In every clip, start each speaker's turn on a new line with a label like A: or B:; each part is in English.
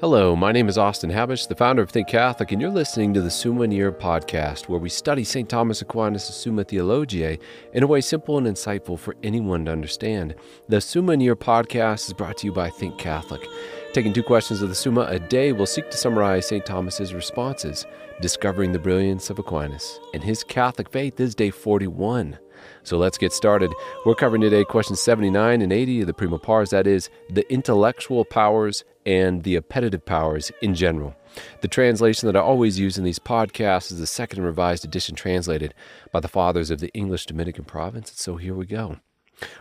A: Hello, my name is Austin Habish, the founder of Think Catholic, and you're listening to the Summa podcast, where we study St. Thomas Aquinas' Summa Theologiae in a way simple and insightful for anyone to understand. The Summa podcast is brought to you by Think Catholic. Taking 2 questions of the Summa a day, we'll seek to summarize St. Thomas's responses, discovering the brilliance of Aquinas and his Catholic faith. This is day 41. So let's get started. We're covering today questions 79 and 80 of the Prima Pars, that is, the intellectual powers and the appetitive powers in general. The translation that I always use in these podcasts is the Second and Revised Edition translated by the Fathers of the English Dominican Province. So here we go.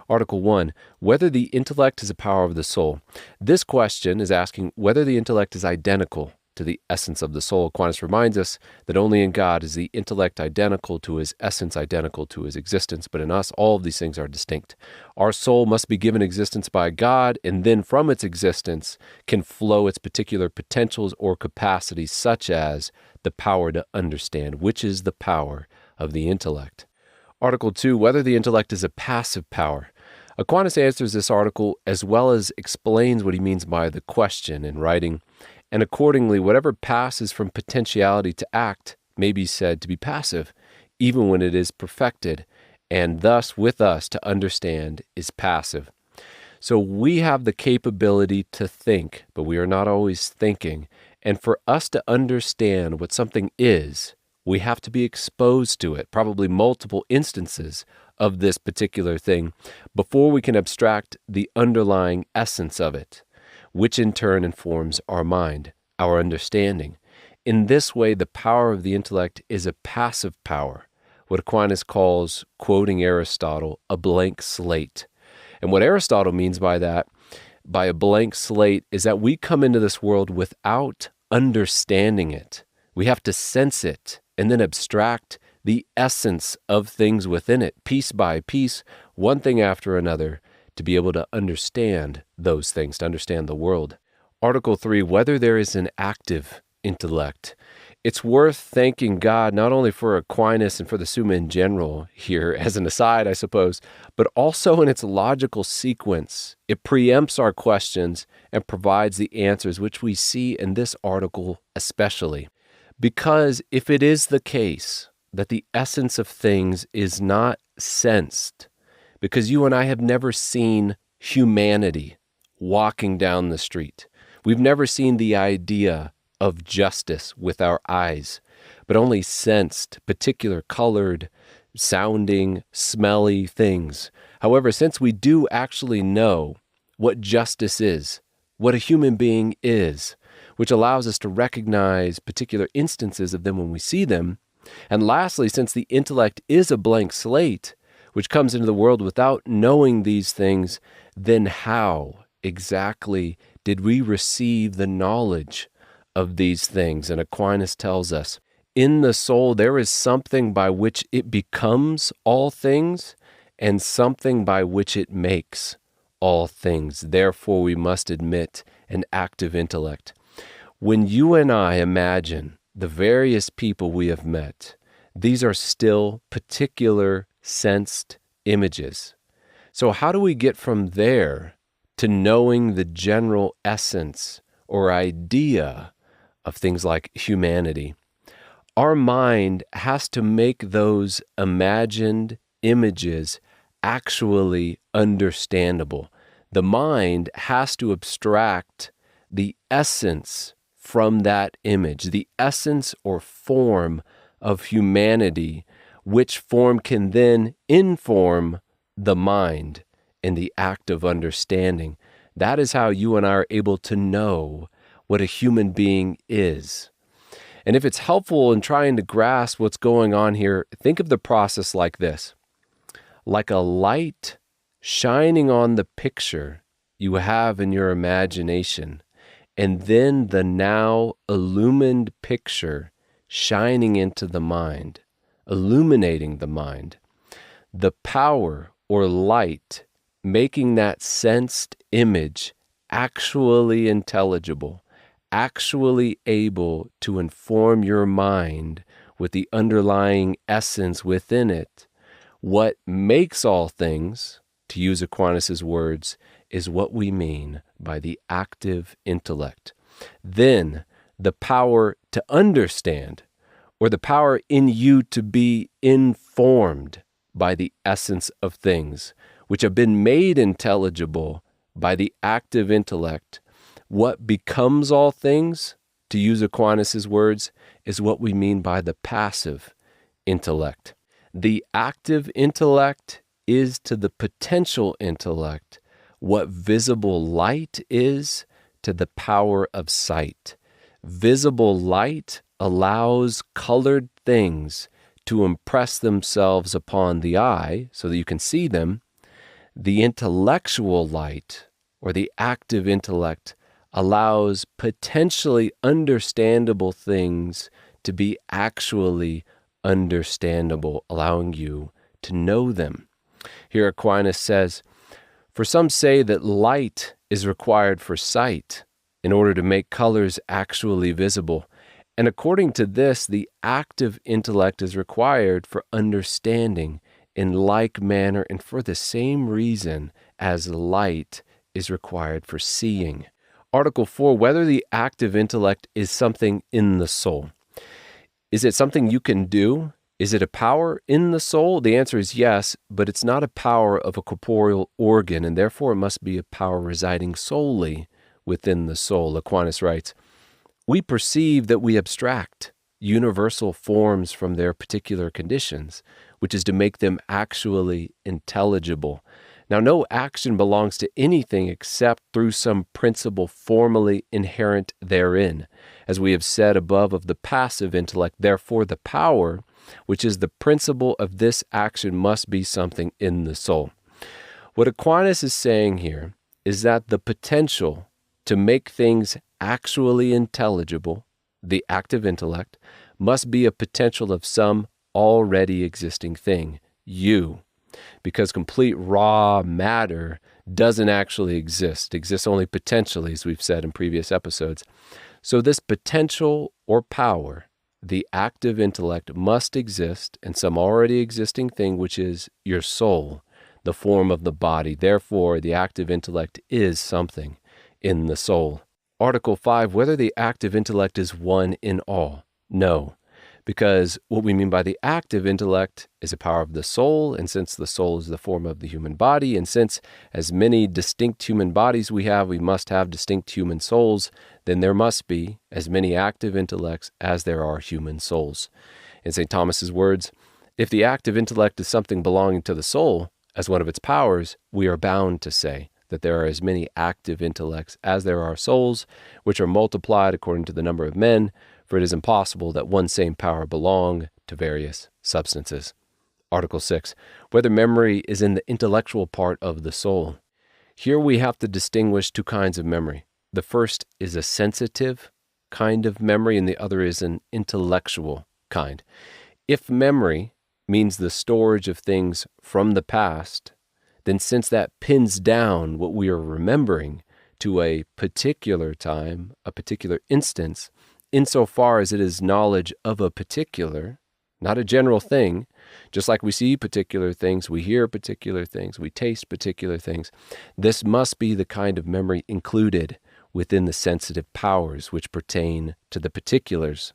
A: Article 1, whether the intellect is a power of the soul. This question is asking whether the intellect is identical to the essence of the soul. Aquinas reminds us that only in God is the intellect identical to his essence, identical to his existence, but in us all of these things are distinct. Our soul must be given existence by God, and then from its existence can flow its particular potentials or capacities, such as the power to understand, which is the power of the intellect. Article 2, whether the intellect is a passive power. Aquinas answers this article as well as explains what he means by the question in writing, and accordingly, whatever passes from potentiality to act may be said to be passive, even when it is perfected, and thus with us to understand is passive. So we have the capability to think, but we are not always thinking, and for us to understand what something is, we have to be exposed to it, probably multiple instances of this particular thing, before we can abstract the underlying essence of it, which in turn informs our mind, our understanding. In this way, the power of the intellect is a passive power, what Aquinas calls, quoting Aristotle, a blank slate. And what Aristotle means by that, by a blank slate, is that we come into this world without understanding it. We have to sense it and then abstract the essence of things within it, piece by piece, one thing after another, to be able to understand those things, to understand the world. Article 3, whether there is an active intellect. It's worth thanking God not only for Aquinas and for the Summa in general here, as an aside, I suppose, but also in its logical sequence. It preempts our questions and provides the answers, which we see in this article especially. Because if it is the case that the essence of things is not sensed, because you and I have never seen humanity walking down the street. We've never seen the idea of justice with our eyes, but only sensed particular colored, sounding, smelly things. However, since we do actually know what justice is, what a human being is, which allows us to recognize particular instances of them when we see them, and lastly, since the intellect is a blank slate, which comes into the world without knowing these things, then how exactly did we receive the knowledge of these things? And Aquinas tells us, in the soul there is something by which it becomes all things and something by which it makes all things. Therefore, we must admit an active intellect. When you and I imagine the various people we have met, these are still particular sensed images. So how do we get from there to knowing the general essence or idea of things like humanity? Our mind has to make those imagined images actually understandable. The mind has to abstract the essence from that image, the essence or form of humanity, which form can then inform the mind in the act of understanding. That is how you and I are able to know what a human being is. And if it's helpful in trying to grasp what's going on here, think of the process like this. Like a light shining on the picture you have in your imagination, and then the now illumined picture shining into the mind, illuminating the mind. The power or light making that sensed image actually intelligible, actually able to inform your mind with the underlying essence within it. What makes all things, to use Aquinas' words, is what we mean by the active intellect. Then the power to understand, or the power in you to be informed by the essence of things, which have been made intelligible by the active intellect. What becomes all things, to use Aquinas' words, is what we mean by the passive intellect. The active intellect is to the potential intellect what visible light is to the power of sight. Visible light allows colored things to impress themselves upon the eye so that you can see them. The intellectual light, or the active intellect, allows potentially understandable things to be actually understandable, allowing you to know them. Here Aquinas says, "For some say that light is required for sight in order to make colors actually visible. And according to this, the active intellect is required for understanding in like manner and for the same reason as light is required for seeing." Article 4, whether the active intellect is something in the soul. Is it something you can do? Is it a power in the soul? The answer is yes, but it's not a power of a corporeal organ, and therefore it must be a power residing solely within the soul. Aquinas writes, "We perceive that we abstract universal forms from their particular conditions, which is to make them actually intelligible. Now, no action belongs to anything except through some principle formally inherent therein. As we have said above of the passive intellect, therefore the power, which is the principle of this action, must be something in the soul." What Aquinas is saying here is that the potential to make things actually intelligible, the active intellect, must be a potential of some already existing thing, you. Because complete raw matter doesn't actually exist. It exists only potentially, as we've said in previous episodes. So this potential or power, the active intellect, must exist in some already existing thing, which is your soul, the form of the body. Therefore, the active intellect is something in the soul. Article 5, whether the active intellect is one in all. No. Because what we mean by the active intellect is a power of the soul, and since the soul is the form of the human body, and since as many distinct human bodies we have, we must have distinct human souls, then there must be as many active intellects as there are human souls. In St. Thomas's words, if the active intellect is something belonging to the soul, as one of its powers, we are bound to say that there are as many active intellects as there are souls, which are multiplied according to the number of men, for it is impossible that one same power belong to various substances. Article 6, whether memory is in the intellectual part of the soul. Here we have to distinguish two kinds of memory. The first is a sensitive kind of memory, and the other is an intellectual kind. If memory means the storage of things from the past, then since that pins down what we are remembering to a particular time, a particular instance, insofar as it is knowledge of a particular, not a general thing, just like we see particular things, we hear particular things, we taste particular things, this must be the kind of memory included within the sensitive powers which pertain to the particulars.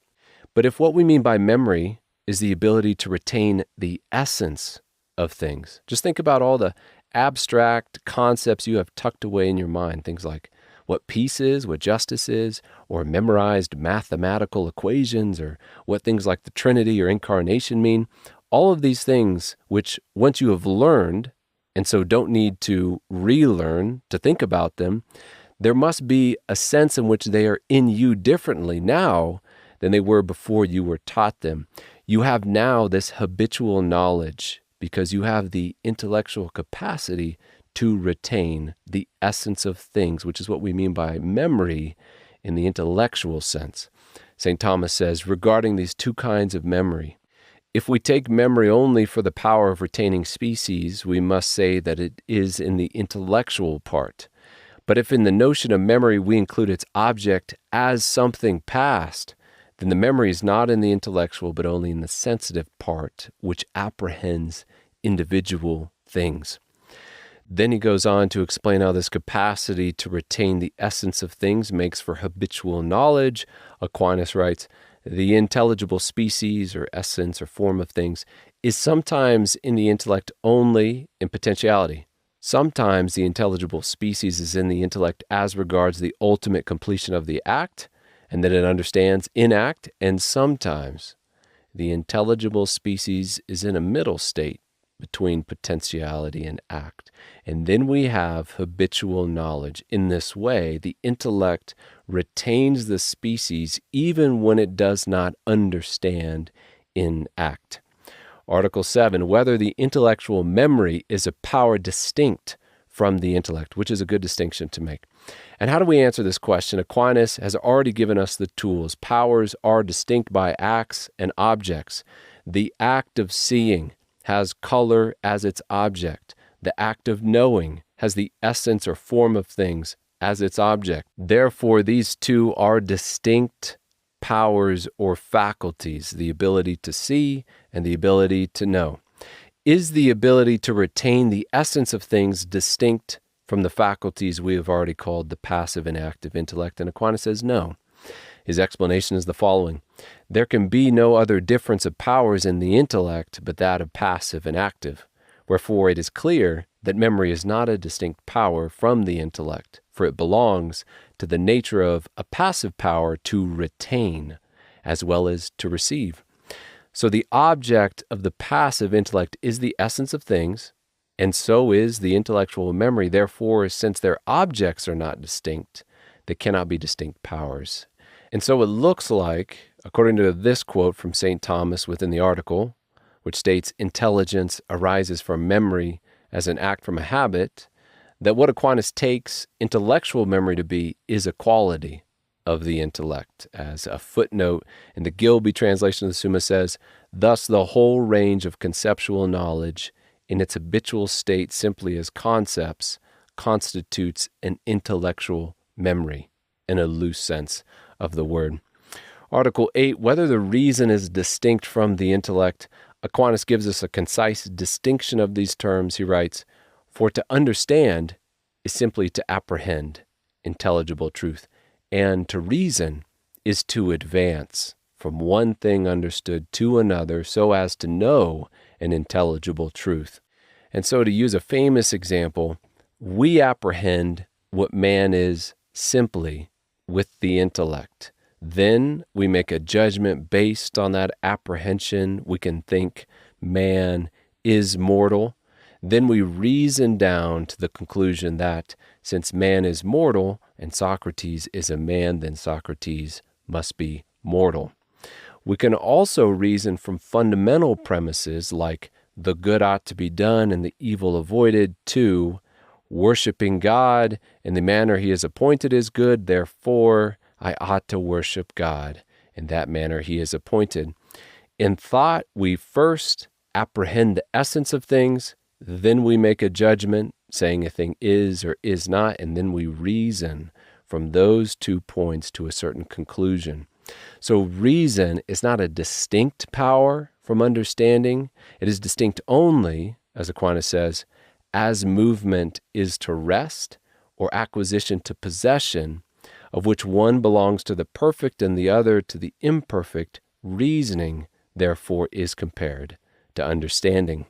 A: But if what we mean by memory is the ability to retain the essence of things, just think about all the abstract concepts you have tucked away in your mind, things like what peace is, what justice is, or memorized mathematical equations, or what things like the Trinity or incarnation mean. All of these things which once you have learned, and so don't need to relearn to think about them, there must be a sense in which they are in you differently now than they were before you were taught them. You have now this habitual knowledge because you have the intellectual capacity to retain the essence of things, which is what we mean by memory in the intellectual sense. St. Thomas says, regarding these two kinds of memory, if we take memory only for the power of retaining species, we must say that it is in the intellectual part. But if in the notion of memory we include its object as something past, then the memory is not in the intellectual, but only in the sensitive part, which apprehends individual things. Then he goes on to explain how this capacity to retain the essence of things makes for habitual knowledge. Aquinas writes, the intelligible species or essence or form of things is sometimes in the intellect only in potentiality. Sometimes the intelligible species is in the intellect as regards the ultimate completion of the act, and that it understands in act, and sometimes the intelligible species is in a middle state between potentiality and act. And then we have habitual knowledge. In this way, the intellect retains the species even when it does not understand in act. Article 7, whether the intellectual memory is a power distinct from the intellect, which is a good distinction to make. And how do we answer this question? Aquinas has already given us the tools. Powers are distinct by acts and objects. The act of seeing has color as its object. The act of knowing has the essence or form of things as its object. Therefore, these two are distinct powers or faculties, the ability to see and the ability to know. Is the ability to retain the essence of things distinct from the faculties we have already called the passive and active intellect? And Aquinas says no. His explanation is the following. There can be no other difference of powers in the intellect but that of passive and active. Wherefore it is clear that memory is not a distinct power from the intellect, for it belongs to the nature of a passive power to retain as well as to receive. So the object of the passive intellect is the essence of things, and so is the intellectual memory. Therefore, since their objects are not distinct, they cannot be distinct powers. And so it looks like, according to this quote from St. Thomas within the article, which states intelligence arises from memory as an act from a habit, that what Aquinas takes intellectual memory to be is a quality of the intellect. As a footnote in the Gilby translation of the Summa says, thus the whole range of conceptual knowledge in its habitual state simply as concepts constitutes an intellectual memory in a loose sense of the word. Article 8, whether the reason is distinct from the intellect, Aquinas gives us a concise distinction of these terms. He writes, for to understand is simply to apprehend intelligible truth, and to reason is to advance from one thing understood to another so as to know an intelligible truth. And so to use a famous example, we apprehend what man is simply with the intellect. Then we make a judgment based on that apprehension. We can think man is mortal. Then we reason down to the conclusion that since man is mortal and Socrates is a man, then Socrates must be mortal. We can also reason from fundamental premises like the good ought to be done and the evil avoided to worshiping God in the manner he has appointed is good, therefore I ought to worship God in that manner he is appointed. In thought, we first apprehend the essence of things, then we make a judgment, saying a thing is or is not, and then we reason from those 2 points to a certain conclusion. So reason is not a distinct power from understanding. It is distinct only, as Aquinas says, as movement is to rest or acquisition to possession, of which one belongs to the perfect and the other to the imperfect. Reasoning, therefore, is compared to understanding.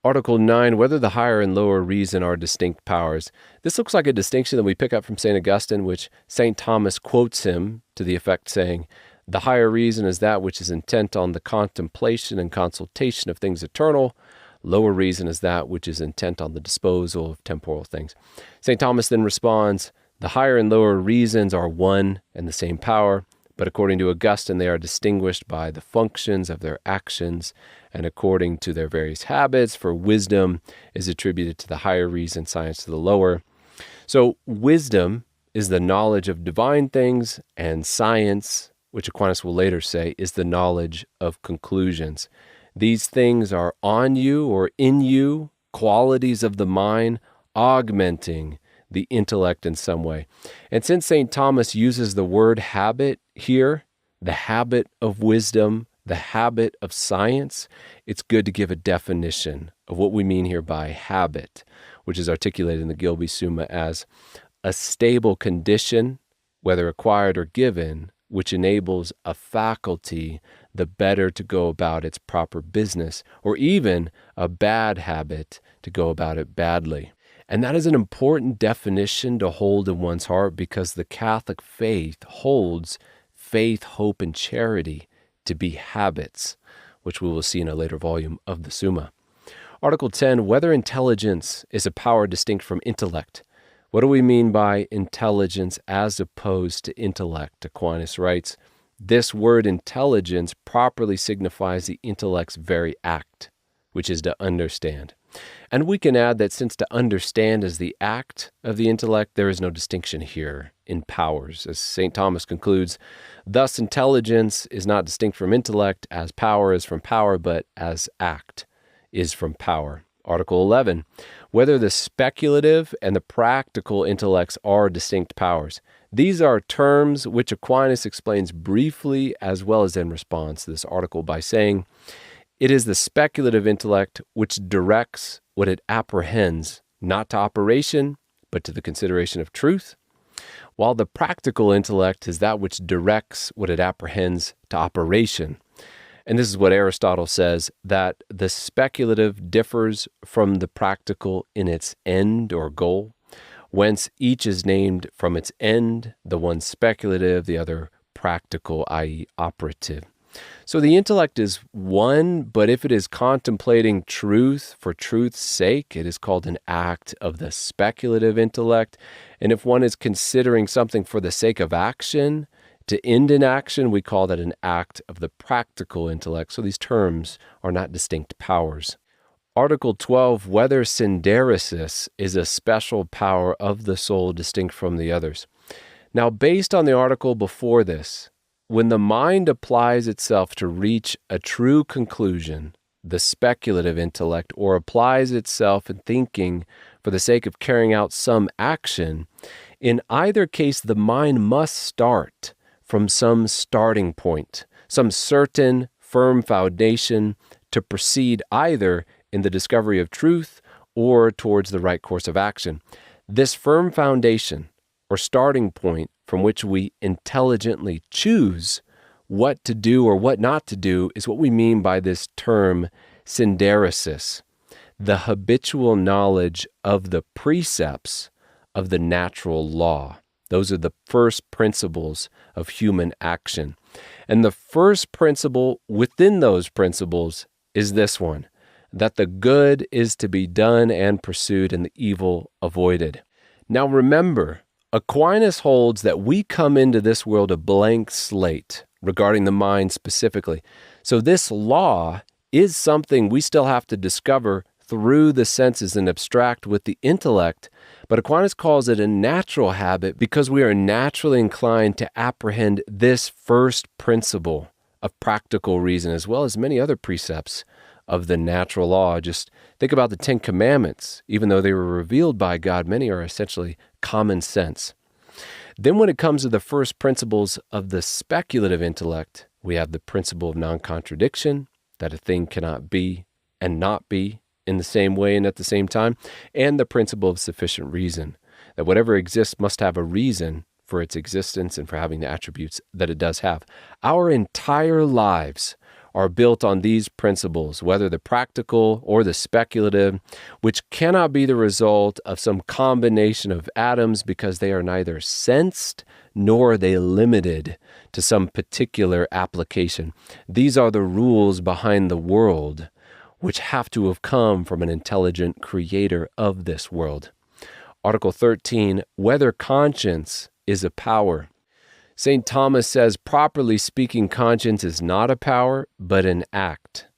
A: Article 9, whether the higher and lower reason are distinct powers. This looks like a distinction that we pick up from St. Augustine, which St. Thomas quotes him to the effect saying, the higher reason is that which is intent on the contemplation and consultation of things eternal. Lower reason is that which is intent on the disposal of temporal things. St. Thomas then responds, the higher and lower reasons are one and the same power, but according to Augustine, they are distinguished by the functions of their actions and according to their various habits, for wisdom is attributed to the higher reason, science to the lower. So wisdom is the knowledge of divine things, and science, which Aquinas will later say, is the knowledge of conclusions. These things are on you or in you, qualities of the mind, augmenting the intellect in some way. And since St. Thomas uses the word habit here, the habit of wisdom, the habit of science, it's good to give a definition of what we mean here by habit, which is articulated in the Gilby Summa as a stable condition, whether acquired or given, which enables a faculty the better to go about its proper business, or even a bad habit to go about it badly. And that is an important definition to hold in one's heart, because the Catholic faith holds faith, hope, and charity to be habits, which we will see in a later volume of the Summa. Article 10, whether intelligence is a power distinct from intellect. What do we mean by intelligence as opposed to intellect? Aquinas writes, this word intelligence properly signifies the intellect's very act, which is to understand. And we can add that since to understand is the act of the intellect, there is no distinction here in powers. As St. Thomas concludes, thus intelligence is not distinct from intellect as power is from power, but as act is from power. Article 11, whether the speculative and the practical intellects are distinct powers. These are terms which Aquinas explains briefly as well as in response to this article by saying, it is the speculative intellect which directs what it apprehends, not to operation, but to the consideration of truth, while the practical intellect is that which directs what it apprehends to operation. And this is what Aristotle says, that the speculative differs from the practical in its end or goal, whence each is named from its end, the one speculative, the other practical, i.e. operative. So the intellect is one, but if it is contemplating truth for truth's sake, it is called an act of the speculative intellect. And if one is considering something for the sake of action, to end in action, we call that an act of the practical intellect. So these terms are not distinct powers. Article 12, whether synderesis is a special power of the soul distinct from the others. Now, based on the article before this, when the mind applies itself to reach a true conclusion, the speculative intellect, or applies itself in thinking for the sake of carrying out some action, in either case, the mind must start from some starting point, some certain firm foundation to proceed either in the discovery of truth or towards the right course of action. This firm foundation or starting point from which we intelligently choose what to do or what not to do is what we mean by this term synderesis, the habitual knowledge of the precepts of the natural law. Those are the first principles of human action. And the first principle within those principles is this one, that the good is to be done and pursued and the evil avoided. Now remember, Aquinas holds that we come into this world a blank slate regarding the mind specifically. So this law is something we still have to discover through the senses and abstract with the intellect, but Aquinas calls it a natural habit because we are naturally inclined to apprehend this first principle of practical reason as well as many other precepts of the natural law. Just think about the 10 Commandments. Even though they were revealed by God, many are essentially common sense. Then when it comes to the first principles of the speculative intellect, we have the principle of non-contradiction, that a thing cannot be and not be in the same way and at the same time, and the principle of sufficient reason, that whatever exists must have a reason for its existence and for having the attributes that it does have. Our entire lives are built on these principles, whether the practical or the speculative, which cannot be the result of some combination of atoms because they are neither sensed nor are they limited to some particular application. These are the rules behind the world, which have to have come from an intelligent creator of this world. Article 13, whether conscience is a power. St. Thomas says, properly speaking, conscience is not a power, but an act.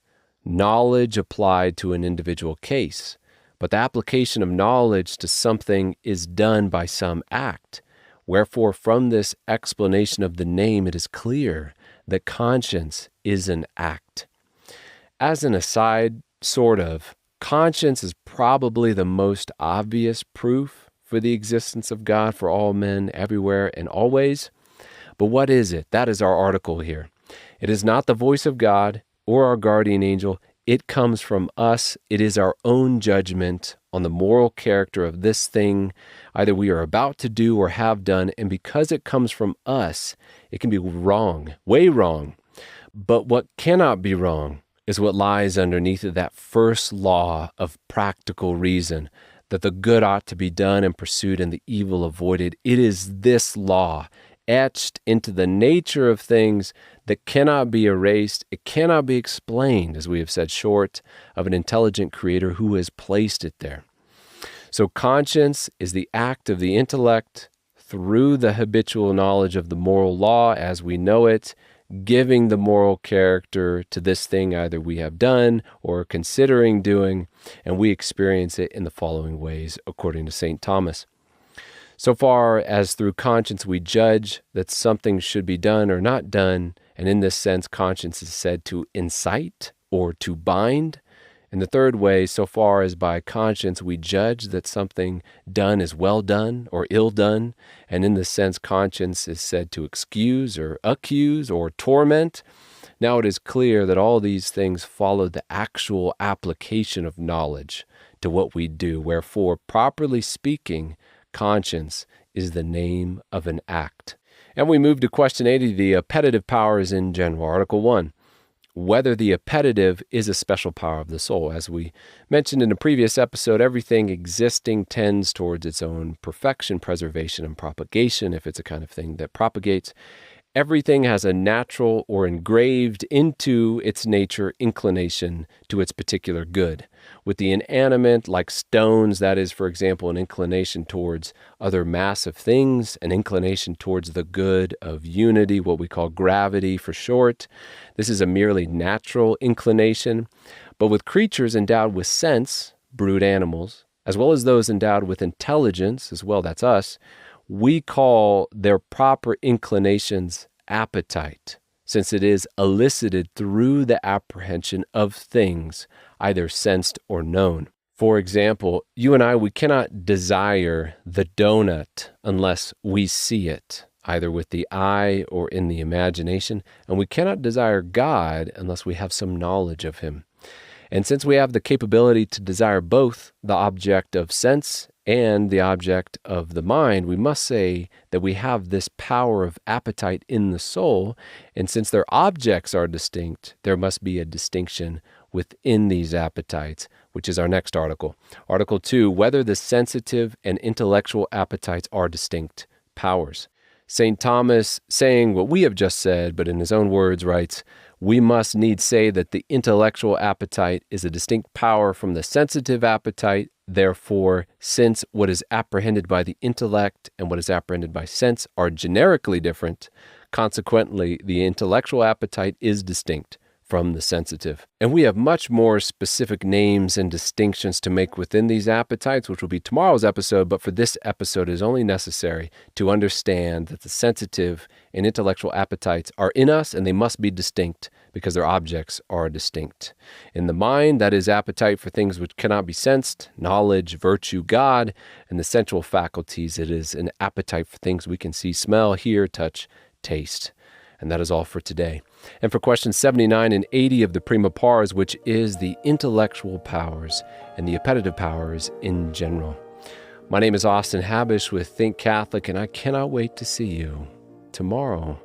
A: Knowledge applied to an individual case. But the application of knowledge to something is done by some act. Wherefore, from this explanation of the name, it is clear that conscience is an act. As an aside, conscience is probably the most obvious proof for the existence of God for all men, everywhere, and always. But what is it? That is our article here. It is not the voice of God or our guardian angel. It comes from us. It is our own judgment on the moral character of this thing, either we are about to do or have done, and because it comes from us, it can be wrong, way wrong. But what cannot be wrong is what lies underneath of that first law of practical reason, that the good ought to be done and pursued and the evil avoided. It is this law etched into the nature of things that cannot be erased. It cannot be explained, as we have said, short of an intelligent creator who has placed it there. So conscience is the act of the intellect through the habitual knowledge of the moral law as we know it, giving the moral character to this thing either we have done or considering doing, and we experience it in the following ways, according to St. Thomas. So far as through conscience we judge that something should be done or not done, and in this sense conscience is said to incite or to bind. And the third way, so far as by conscience we judge that something done is well done or ill done, and in this sense conscience is said to excuse or accuse or torment. Now it is clear that all these things follow the actual application of knowledge to what we do, wherefore, properly speaking, conscience is the name of an act. And we move to question 80, the appetitive powers in general. Article 1. Whether the appetitive is a special power of the soul. As we mentioned in a previous episode, everything existing tends towards its own perfection, preservation, and propagation, if it's a kind of thing that propagates. Everything has a natural or engraved into its nature inclination to its particular good. With the inanimate, like stones, that is, for example, an inclination towards other massive things, an inclination towards the good of unity, what we call gravity for short. This is a merely natural inclination. But with creatures endowed with sense, brute animals, as well as those endowed with intelligence, as well, that's us, we call their proper inclinations appetite, since it is elicited through the apprehension of things, either sensed or known. For example, you and I, we cannot desire the donut unless we see it, either with the eye or in the imagination, and we cannot desire God unless we have some knowledge of Him. And since we have the capability to desire both the object of sense and the object of the mind, we must say that we have this power of appetite in the soul, and since their objects are distinct, there must be a distinction within these appetites, which is our next article. Article 2, whether the sensitive and intellectual appetites are distinct powers. St. Thomas, saying what we have just said, but in his own words, writes, we must needs say that the intellectual appetite is a distinct power from the sensitive appetite. Therefore, since what is apprehended by the intellect and what is apprehended by sense are generically different, consequently, the intellectual appetite is distinct from the sensitive. And we have much more specific names and distinctions to make within these appetites, which will be tomorrow's episode, but for this episode it is only necessary to understand that the sensitive and intellectual appetites are in us and they must be distinct because their objects are distinct. In the mind, that is appetite for things which cannot be sensed, knowledge, virtue, God, and the sensual faculties, it is an appetite for things we can see, smell, hear, touch, taste. And that is all for today. And for questions 79 and 80 of the Prima Pars, which is the intellectual powers and the appetitive powers in general. My name is Austin Habish with Think Catholic, and I cannot wait to see you tomorrow.